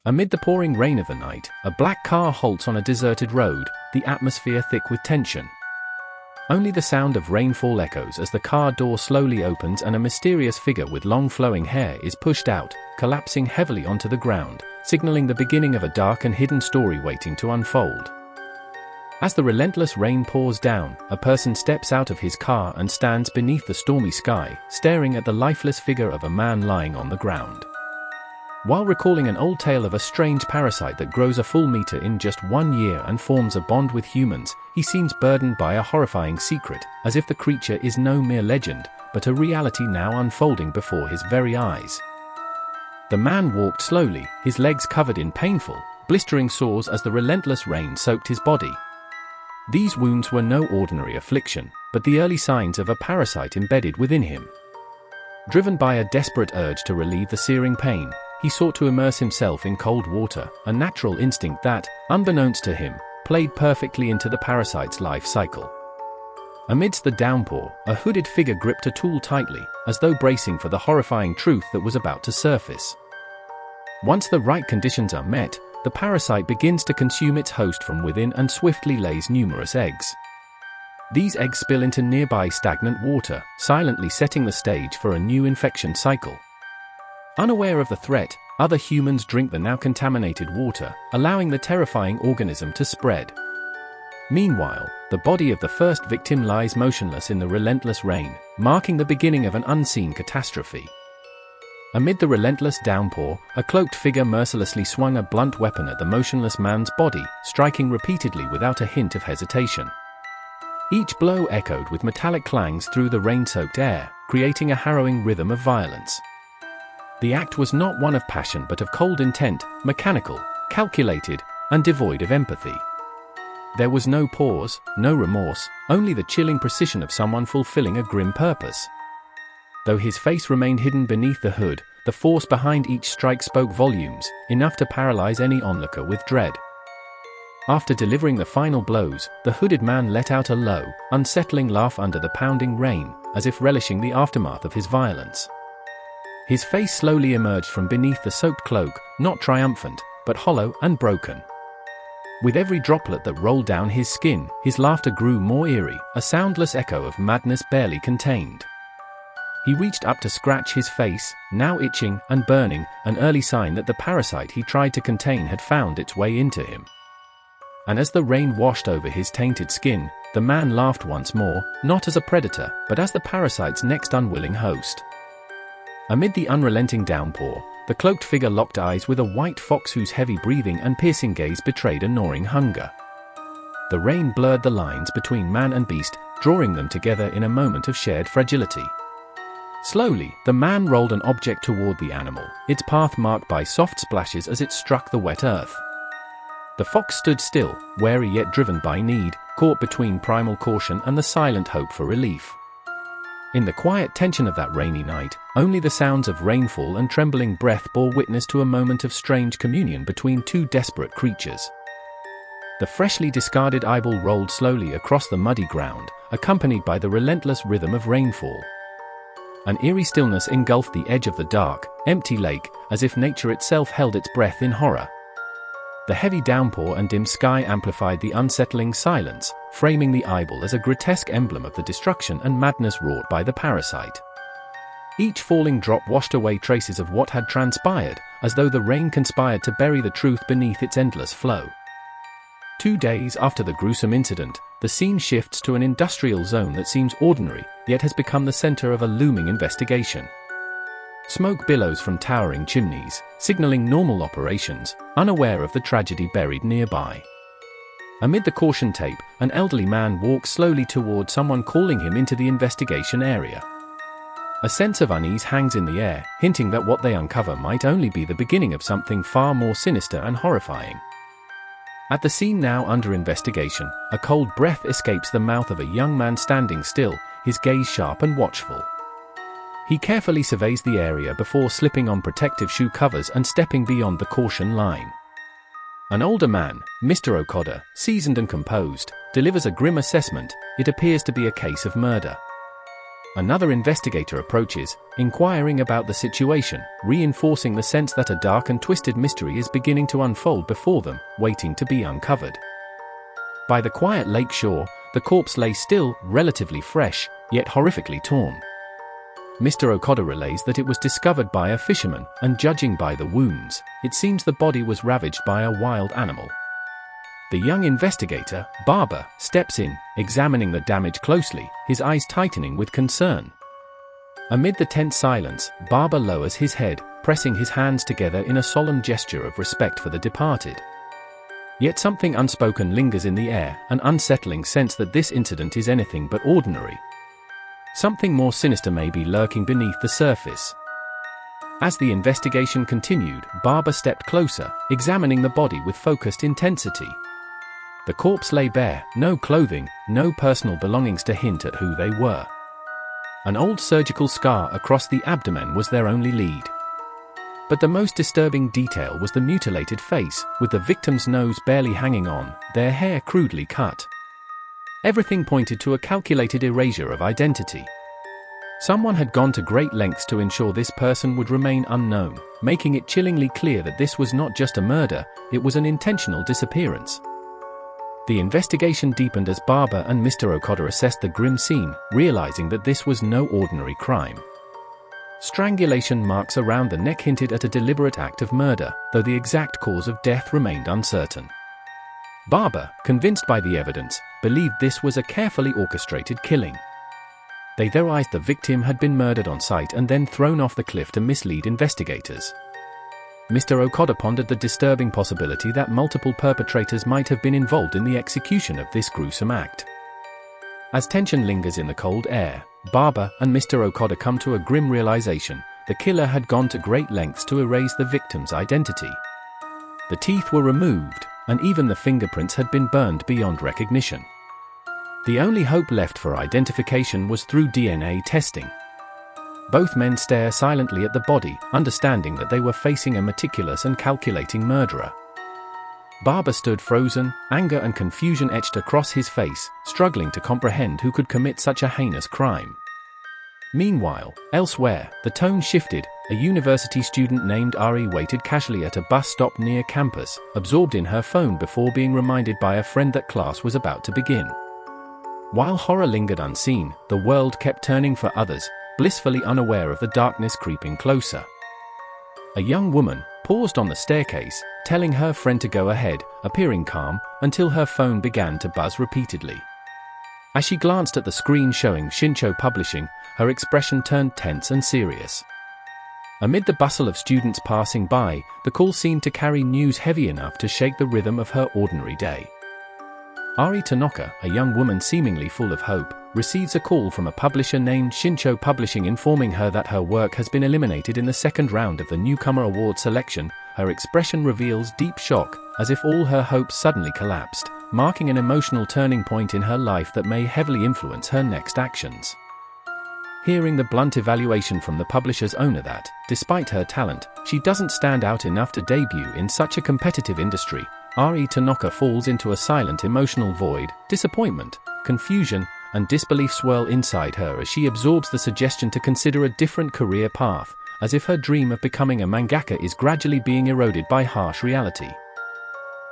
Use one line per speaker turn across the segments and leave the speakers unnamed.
Amid the pouring rain of the night, a black car halts on a deserted road, the atmosphere thick with tension. Only the sound of rainfall echoes as the car door slowly opens and a mysterious figure with long flowing hair is pushed out, collapsing heavily onto the ground, signaling the beginning of a dark and hidden story waiting to unfold. As the relentless rain pours down, a person steps out of his car and stands beneath the stormy sky, staring at the lifeless figure of a man lying on the ground. While recalling an old tale of a strange parasite that grows a full meter in just 1 year and forms a bond with humans, he seems burdened by a horrifying secret, as if the creature is no mere legend, but a reality now unfolding before his very eyes. The man walked slowly, his legs covered in painful, blistering sores as the relentless rain soaked his body. These wounds were no ordinary affliction, but the early signs of a parasite embedded within him. Driven by a desperate urge to relieve the searing pain, he sought to immerse himself in cold water, a natural instinct that, unbeknownst to him, played perfectly into the parasite's life cycle. Amidst the downpour, a hooded figure gripped a tool tightly, as though bracing for the horrifying truth that was about to surface. Once the right conditions are met, the parasite begins to consume its host from within and swiftly lays numerous eggs. These eggs spill into nearby stagnant water, silently setting the stage for a new infection cycle. Unaware of the threat, other humans drink the now contaminated water, allowing the terrifying organism to spread. Meanwhile, the body of the first victim lies motionless in the relentless rain, marking the beginning of an unseen catastrophe. Amid the relentless downpour, a cloaked figure mercilessly swung a blunt weapon at the motionless man's body, striking repeatedly without a hint of hesitation. Each blow echoed with metallic clangs through the rain-soaked air, creating a harrowing rhythm of violence. The act was not one of passion but of cold intent, mechanical, calculated, and devoid of empathy. There was no pause, no remorse, only the chilling precision of someone fulfilling a grim purpose. Though his face remained hidden beneath the hood, the force behind each strike spoke volumes, enough to paralyze any onlooker with dread. After delivering the final blows, the hooded man let out a low, unsettling laugh under the pounding rain, as if relishing the aftermath of his violence. His face slowly emerged from beneath the soaked cloak, not triumphant, but hollow and broken. With every droplet that rolled down his skin, his laughter grew more eerie, a soundless echo of madness barely contained. He reached up to scratch his face, now itching and burning, an early sign that the parasite he tried to contain had found its way into him. And as the rain washed over his tainted skin, the man laughed once more, not as a predator, but as the parasite's next unwilling host. Amid the unrelenting downpour, the cloaked figure locked eyes with a white fox whose heavy breathing and piercing gaze betrayed a gnawing hunger. The rain blurred the lines between man and beast, drawing them together in a moment of shared fragility. Slowly, the man rolled an object toward the animal, its path marked by soft splashes as it struck the wet earth. The fox stood still, wary yet driven by need, caught between primal caution and the silent hope for relief. In the quiet tension of that rainy night, only the sounds of rainfall and trembling breath bore witness to a moment of strange communion between two desperate creatures. The freshly discarded eyeball rolled slowly across the muddy ground, accompanied by the relentless rhythm of rainfall. An eerie stillness engulfed the edge of the dark, empty lake, as if nature itself held its breath in horror. The heavy downpour and dim sky amplified the unsettling silence, framing the eyeball as a grotesque emblem of the destruction and madness wrought by the parasite. Each falling drop washed away traces of what had transpired, as though the rain conspired to bury the truth beneath its endless flow. 2 days after the gruesome incident, the scene shifts to an industrial zone that seems ordinary, yet has become the center of a looming investigation. Smoke billows from towering chimneys, signaling normal operations, unaware of the tragedy buried nearby. Amid the caution tape, an elderly man walks slowly toward someone calling him into the investigation area. A sense of unease hangs in the air, hinting that what they uncover might only be the beginning of something far more sinister and horrifying. At the scene now under investigation, a cold breath escapes the mouth of a young man standing still, his gaze sharp and watchful. He carefully surveys the area before slipping on protective shoe covers and stepping beyond the caution line. An older man, Mr. Okada, seasoned and composed, delivers a grim assessment. It appears to be a case of murder. Another investigator approaches, inquiring about the situation, reinforcing the sense that a dark and twisted mystery is beginning to unfold before them, waiting to be uncovered. By the quiet lake shore, the corpse lay still, relatively fresh, yet horrifically torn. Mr. Okada relays that it was discovered by a fisherman, and judging by the wounds, it seems the body was ravaged by a wild animal. The young investigator, Barber, steps in, examining the damage closely, his eyes tightening with concern. Amid the tense silence, Barber lowers his head, pressing his hands together in a solemn gesture of respect for the departed. Yet something unspoken lingers in the air, an unsettling sense that this incident is anything but ordinary. Something more sinister may be lurking beneath the surface. As the investigation continued, Barber stepped closer, examining the body with focused intensity. The corpse lay bare, no clothing, no personal belongings to hint at who they were. An old surgical scar across the abdomen was their only lead. But the most disturbing detail was the mutilated face, with the victim's nose barely hanging on, their hair crudely cut. Everything pointed to a calculated erasure of identity. Someone had gone to great lengths to ensure this person would remain unknown, making it chillingly clear that this was not just a murder, it was an intentional disappearance. The investigation deepened as Barber and Mr. Okada assessed the grim scene, realizing that this was no ordinary crime. Strangulation marks around the neck hinted at a deliberate act of murder, though the exact cause of death remained uncertain. Barber, convinced by the evidence, believed this was a carefully orchestrated killing. They theorized the victim had been murdered on site and then thrown off the cliff to mislead investigators. Mr. Okada pondered the disturbing possibility that multiple perpetrators might have been involved in the execution of this gruesome act. As tension lingers in the cold air, Barber and Mr. Okada come to a grim realization: the killer had gone to great lengths to erase the victim's identity. The teeth were removed, and even the fingerprints had been burned beyond recognition. The only hope left for identification was through DNA testing. Both men stare silently at the body, understanding that they were facing a meticulous and calculating murderer. Barber stood frozen, anger and confusion etched across his face, struggling to comprehend who could commit such a heinous crime. Meanwhile, elsewhere, the tone shifted. A university student named Ari waited casually at a bus stop near campus, absorbed in her phone before being reminded by a friend that class was about to begin. While horror lingered unseen, the world kept turning for others, blissfully unaware of the darkness creeping closer. A young woman paused on the staircase, telling her friend to go ahead, appearing calm, until her phone began to buzz repeatedly. As she glanced at the screen showing Shincho Publishing, her expression turned tense and serious. Amid the bustle of students passing by, the call seemed to carry news heavy enough to shake the rhythm of her ordinary day. Ai Tanaka, a young woman seemingly full of hope, receives a call from a publisher named Shincho Publishing informing her that her work has been eliminated in the second round of the Newcomer Award selection. Her expression reveals deep shock, as if all her hopes suddenly collapsed, marking an emotional turning point in her life that may heavily influence her next actions. Hearing the blunt evaluation from the publisher's owner that, despite her talent, she doesn't stand out enough to debut in such a competitive industry, Ai Tanaka falls into a silent emotional void. Disappointment, confusion, and disbelief swirl inside her as she absorbs the suggestion to consider a different career path, as if her dream of becoming a mangaka is gradually being eroded by harsh reality.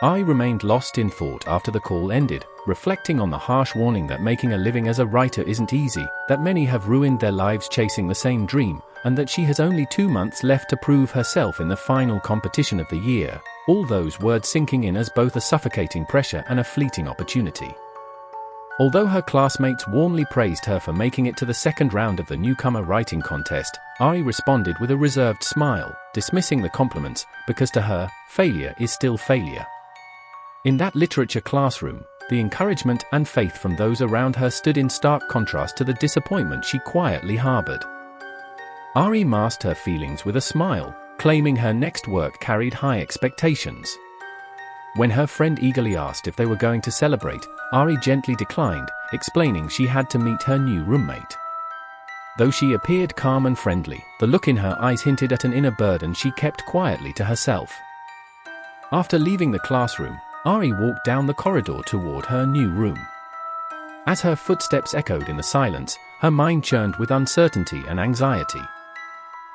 Ai remained lost in thought after the call ended, reflecting on the harsh warning that making a living as a writer isn't easy, that many have ruined their lives chasing the same dream, and that she has only 2 months left to prove herself in the final competition of the year, all those words sinking in as both a suffocating pressure and a fleeting opportunity. Although her classmates warmly praised her for making it to the second round of the newcomer writing contest, Ai responded with a reserved smile, dismissing the compliments, because to her, failure is still failure. In that literature classroom, the encouragement and faith from those around her stood in stark contrast to the disappointment she quietly harbored. Ai masked her feelings with a smile, claiming her next work carried high expectations. When her friend eagerly asked if they were going to celebrate, Ai gently declined, explaining she had to meet her new roommate. Though she appeared calm and friendly, the look in her eyes hinted at an inner burden she kept quietly to herself. After leaving the classroom, Ai walked down the corridor toward her new room. As her footsteps echoed in the silence, her mind churned with uncertainty and anxiety.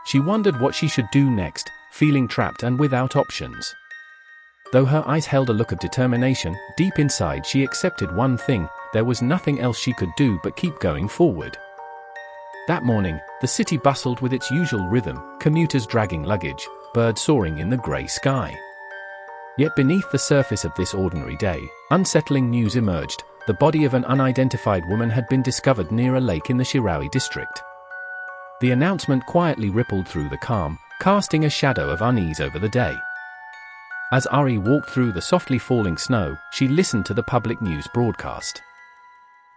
She wondered what she should do next, feeling trapped and without options. Though her eyes held a look of determination, deep inside she accepted one thing: there was nothing else she could do but keep going forward. That morning, the city bustled with its usual rhythm, commuters dragging luggage, birds soaring in the grey sky. Yet beneath the surface of this ordinary day, unsettling news emerged. The body of an unidentified woman had been discovered near a lake in the Shiraui district. The announcement quietly rippled through the calm, casting a shadow of unease over the day. As Ari walked through the softly falling snow, she listened to the public news broadcast.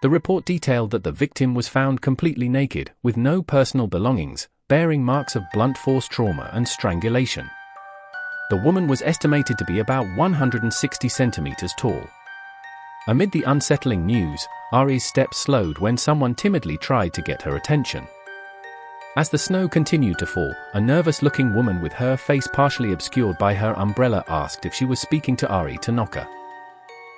The report detailed that the victim was found completely naked, with no personal belongings, bearing marks of blunt force trauma and strangulation. The woman was estimated to be about 160 centimeters tall. Amid the unsettling news, Ari's steps slowed when someone timidly tried to get her attention. As the snow continued to fall, a nervous-looking woman with her face partially obscured by her umbrella asked if she was speaking to Ai Tanaka.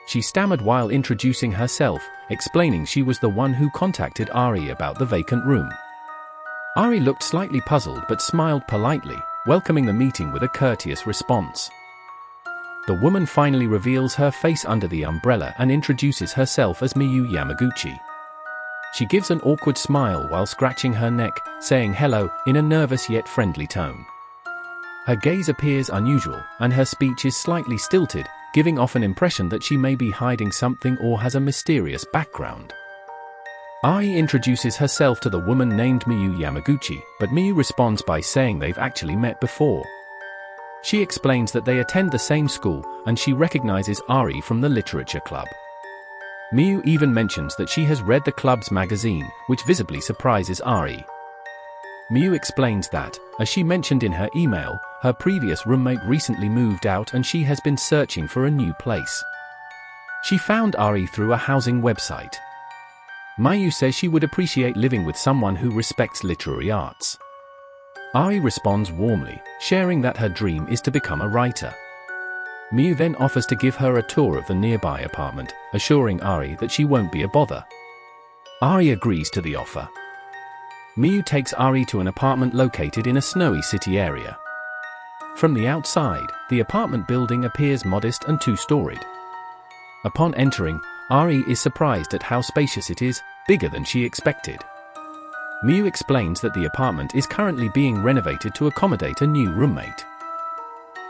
She stammered while introducing herself, explaining she was the one who contacted Ari about the vacant room. Ari looked slightly puzzled but smiled politely, welcoming the meeting with a courteous response. The woman finally reveals her face under the umbrella and introduces herself as Miu Yamaguchi. She gives an awkward smile while scratching her neck, saying hello in a nervous yet friendly tone. Her gaze appears unusual, and her speech is slightly stilted, giving off an impression that she may be hiding something or has a mysterious background. Ai introduces herself to the woman named Miu Yamaguchi, but Miu responds by saying they've actually met before. She explains that they attend the same school, and she recognizes Ari from the literature club. Miu even mentions that she has read the club's magazine, which visibly surprises Ari. Miu explains that, as she mentioned in her email, her previous roommate recently moved out and she has been searching for a new place. She found Ari through a housing website. Miu says she would appreciate living with someone who respects literary arts. Ai responds warmly, sharing that her dream is to become a writer. Miu then offers to give her a tour of the nearby apartment, assuring Ari that she won't be a bother. Ari agrees to the offer. Miu takes Ari to an apartment located in a snowy city area. From the outside, the apartment building appears modest and two-storied. Upon entering, Ari is surprised at how spacious it is, bigger than she expected. Miu explains that the apartment is currently being renovated to accommodate a new roommate.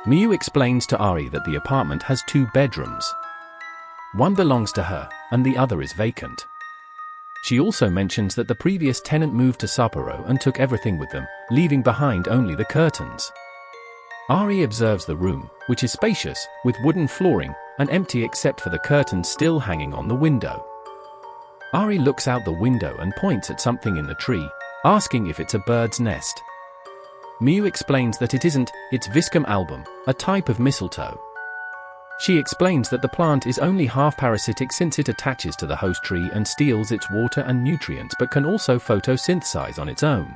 Miu explains to Ari that the apartment has 2 bedrooms. One belongs to her, and the other is vacant. She also mentions that the previous tenant moved to Sapporo and took everything with them, leaving behind only the curtains. Ari observes the room, which is spacious, with wooden flooring, and empty except for the curtains still hanging on the window. Ari looks out the window and points at something in the tree, asking if it's a bird's nest. Miu explains that it isn't, it's Viscum album, a type of mistletoe. She explains that the plant is only half parasitic since it attaches to the host tree and steals its water and nutrients but can also photosynthesize on its own.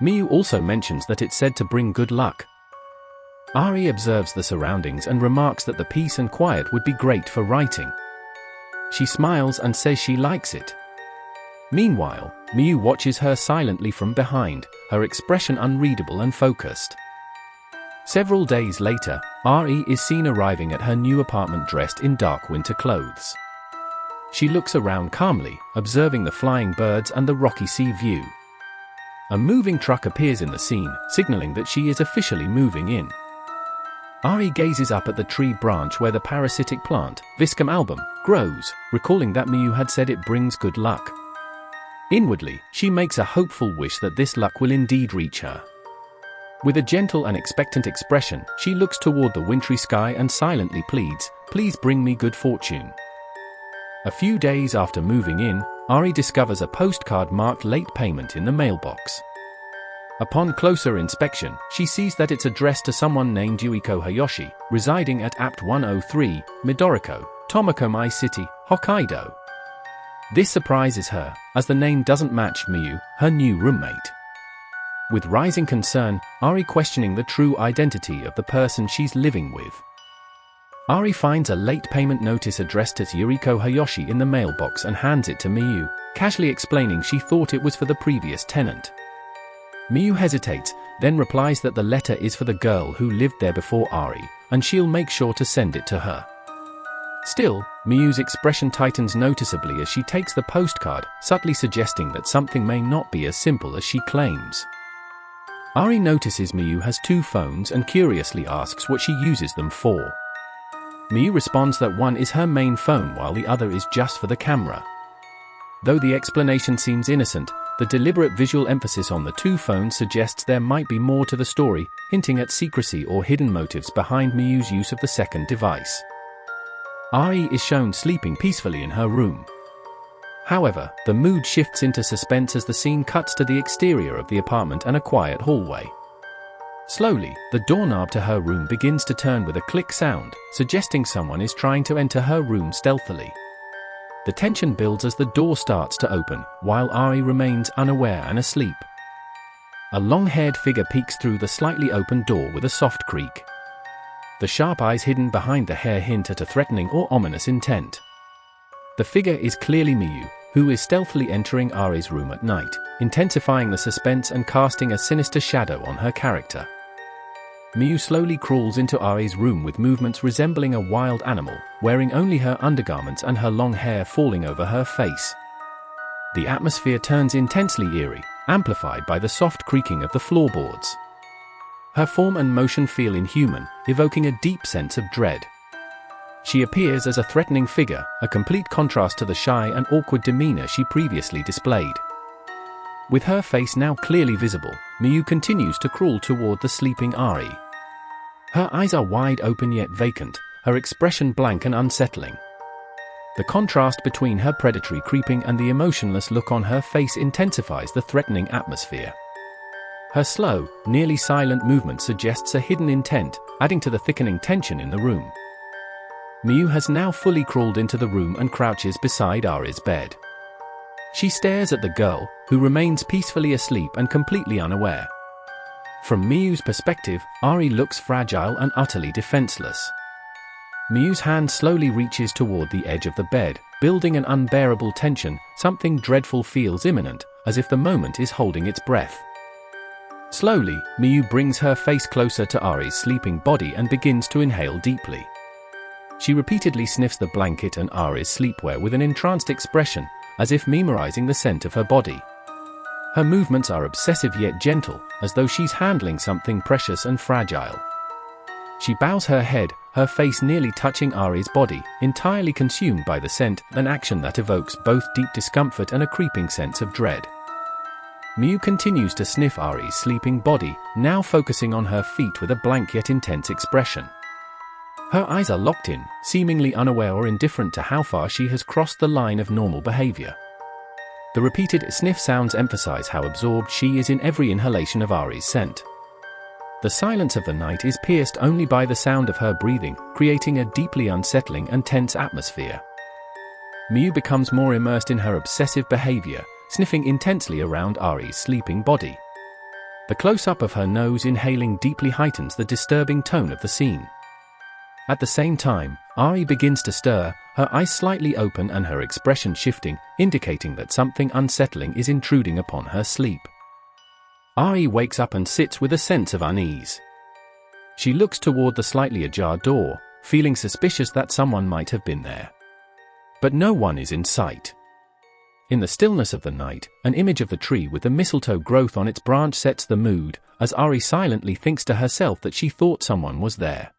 Miu also mentions that it's said to bring good luck. Ari observes the surroundings and remarks that the peace and quiet would be great for writing. She smiles and says she likes it. Meanwhile, Miu watches her silently from behind, her expression unreadable and focused. Several days later, Ari is seen arriving at her new apartment dressed in dark winter clothes. She looks around calmly, observing the flying birds and the rocky sea view. A moving truck appears in the scene, signaling that she is officially moving in. Ari gazes up at the tree branch where the parasitic plant, Viscum album, grows, recalling that Miu had said it brings good luck. Inwardly, she makes a hopeful wish that this luck will indeed reach her. With a gentle and expectant expression, she looks toward the wintry sky and silently pleads, "Please bring me good fortune." A few days after moving in, Ari discovers a postcard marked late payment in the mailbox. Upon closer inspection, she sees that it's addressed to someone named Yuiko Hayashi, residing at Apt 103, Midoriko, Tomakomai City, Hokkaido. This surprises her, as the name doesn't match Miu, her new roommate. With rising concern, Ari questioning the true identity of the person she's living with. Ari finds a late payment notice addressed to Yuriko Hayashi in the mailbox and hands it to Miu, casually explaining she thought it was for the previous tenant. Miu hesitates, then replies that the letter is for the girl who lived there before Ari, and she'll make sure to send it to her. Still, Miu's expression tightens noticeably as she takes the postcard, subtly suggesting that something may not be as simple as she claims. Ari notices Miu has 2 phones and curiously asks what she uses them for. Miu responds that one is her main phone while the other is just for the camera. Though the explanation seems innocent, the deliberate visual emphasis on the 2 phones suggests there might be more to the story, hinting at secrecy or hidden motives behind Miu's use of the second device. Ai is shown sleeping peacefully in her room. However, the mood shifts into suspense as the scene cuts to the exterior of the apartment and a quiet hallway. Slowly, the doorknob to her room begins to turn with a click sound, suggesting someone is trying to enter her room stealthily. The tension builds as the door starts to open, while Ari remains unaware and asleep. A long-haired figure peeks through the slightly open door with a soft creak. The sharp eyes hidden behind the hair hint at a threatening or ominous intent. The figure is clearly Miu, who is stealthily entering Ari's room at night, intensifying the suspense and casting a sinister shadow on her character. Miu slowly crawls into Ari's room with movements resembling a wild animal, wearing only her undergarments and her long hair falling over her face. The atmosphere turns intensely eerie, amplified by the soft creaking of the floorboards. Her form and motion feel inhuman, evoking a deep sense of dread. She appears as a threatening figure, a complete contrast to the shy and awkward demeanor she previously displayed. With her face now clearly visible, Miu continues to crawl toward the sleeping Ari. Her eyes are wide open yet vacant, her expression blank and unsettling. The contrast between her predatory creeping and the emotionless look on her face intensifies the threatening atmosphere. Her slow, nearly silent movement suggests a hidden intent, adding to the thickening tension in the room. Miu has now fully crawled into the room and crouches beside Ari's bed. She stares at the girl, who remains peacefully asleep and completely unaware. From Miu's perspective, Ari looks fragile and utterly defenseless. Miu's hand slowly reaches toward the edge of the bed, building an unbearable tension. Something dreadful feels imminent, as if the moment is holding its breath. Slowly, Miu brings her face closer to Ari's sleeping body and begins to inhale deeply. She repeatedly sniffs the blanket and Ari's sleepwear with an entranced expression, as if memorizing the scent of her body. Her movements are obsessive yet gentle, as though she's handling something precious and fragile. She bows her head, her face nearly touching Ari's body, entirely consumed by the scent, an action that evokes both deep discomfort and a creeping sense of dread. Miu continues to sniff Ari's sleeping body, now focusing on her feet with a blank yet intense expression. Her eyes are locked in, seemingly unaware or indifferent to how far she has crossed the line of normal behavior. The repeated sniff sounds emphasize how absorbed she is in every inhalation of Ari's scent. The silence of the night is pierced only by the sound of her breathing, creating a deeply unsettling and tense atmosphere. Miu becomes more immersed in her obsessive behavior, sniffing intensely around Ari's sleeping body. The close-up of her nose inhaling deeply heightens the disturbing tone of the scene. At the same time, Ai begins to stir, her eyes slightly open and her expression shifting, indicating that something unsettling is intruding upon her sleep. Ai wakes up and sits with a sense of unease. She looks toward the slightly ajar door, feeling suspicious that someone might have been there. But no one is in sight. In the stillness of the night, an image of the tree with the mistletoe growth on its branch sets the mood, as Ai silently thinks to herself that she thought someone was there.